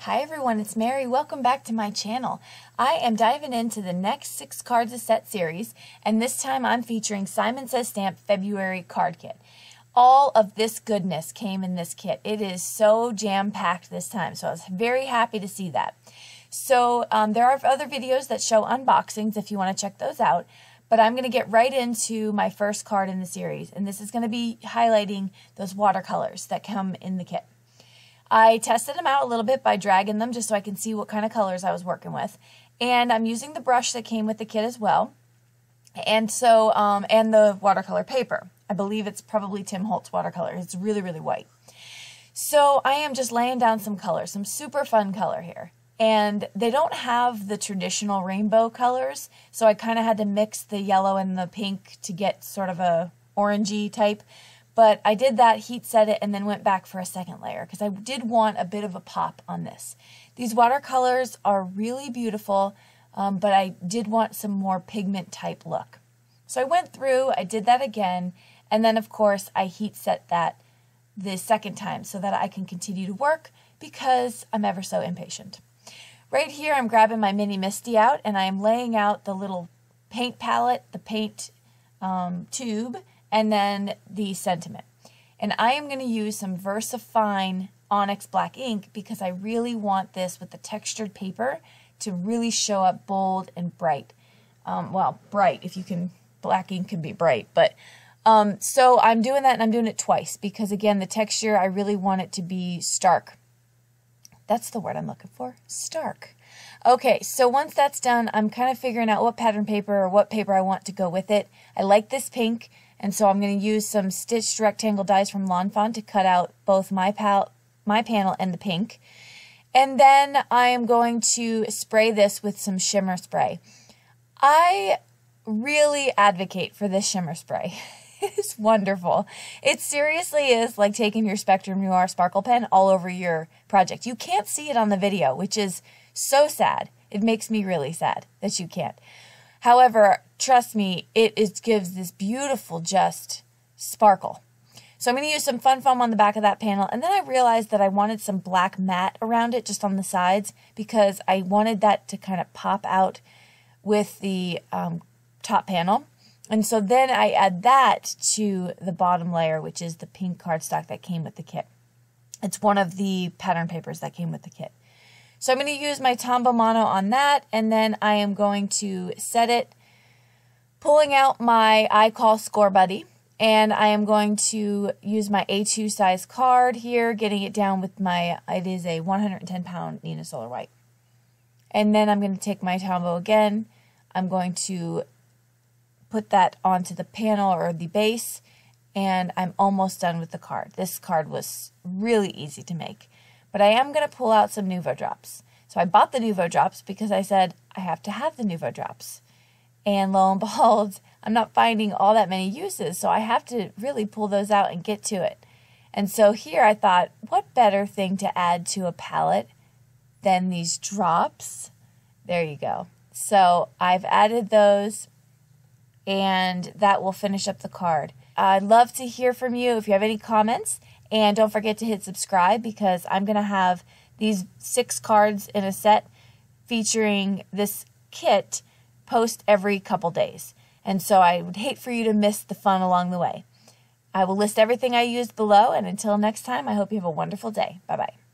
Hi everyone, it's Mary. Welcome back to my channel. I am diving into the next 6 cards a set series, and this time I'm featuring Simon Says Stamp February card kit. All of this goodness came in this kit. It is so jam-packed this time, so I was very happy to see that. So there are other videos that show unboxings if you want to check those out, but I'm going to get right into my first card in the series, and this is going to be highlighting those watercolors that come in the kit. I tested them out a little bit by dragging them just so I can see what kind of colors I was working with. And I'm using the brush that came with the kit as well. And so, and the watercolor paper. I believe it's probably Tim Holtz watercolor. It's really, really white. So I am just laying down some colors, some super fun color here. And they don't have the traditional rainbow colors, so I kind of had to mix the yellow and the pink to get sort of a orangey type. But I did that, heat set it, and then went back for a second layer because I did want a bit of a pop on this. These watercolors are really beautiful, but I did want some more pigment type look. So I went through, I did that again, and then of course I heat set that the second time so that I can continue to work because I'm ever so impatient. Right here I'm grabbing my mini Misty out and I am laying out the little paint palette, the paint tube, and then the sentiment. And I am going to use some VersaFine Onyx Black ink because I really want this with the textured paper to really show up bold and bright. Well, bright, if you can, black ink can be bright. But so I'm doing that, and I'm doing it twice because, again, the texture, I really want it to be stark. That's the word I'm looking for, stark. Okay, so once that's done, I'm kind of figuring out what pattern paper or what paper I want to go with it. I like this pink. And so I'm going to use some stitched rectangle dies from Lawn Fawn to cut out both my panel and the pink. And then I am going to spray this with some shimmer spray. I really advocate for this shimmer spray. It's wonderful. It seriously is like taking your Spectrum Noir sparkle pen all over your project. You can't see it on the video, which is so sad. It makes me really sad that you can't. However, trust me, it gives this beautiful just sparkle. So I'm going to use some Fun Foam on the back of that panel, and then I realized that I wanted some black matte around it just on the sides because I wanted that to kind of pop out with the top panel. And so then I add that to the bottom layer, which is the pink cardstock that came with the kit. It's one of the pattern papers that came with the kit. So I'm going to use my Tombow Mono on that, and then I am going to set it, pulling out my I Call Score Buddy, and I am going to use my A2 size card here, getting it down with my, it is a 110-pound Nina Solar White. And then I'm going to take my Tombow again, I'm going to put that onto the panel or the base, and I'm almost done with the card. This card was really easy to make. But I am going to pull out some Nuvo drops. So I bought the Nuvo drops because I said I have to have the Nuvo drops. And lo and behold, I'm not finding all that many uses, so I have to really pull those out and get to it. And so here I thought, what better thing to add to a palette than these drops? There you go. So I've added those, and that will finish up the card. I'd love to hear from you if you have any comments. And don't forget to hit subscribe because I'm going to have these 6 cards in a set featuring this kit post every couple days. And so I would hate for you to miss the fun along the way. I will list everything I used below, and until next time, I hope you have a wonderful day. Bye-bye.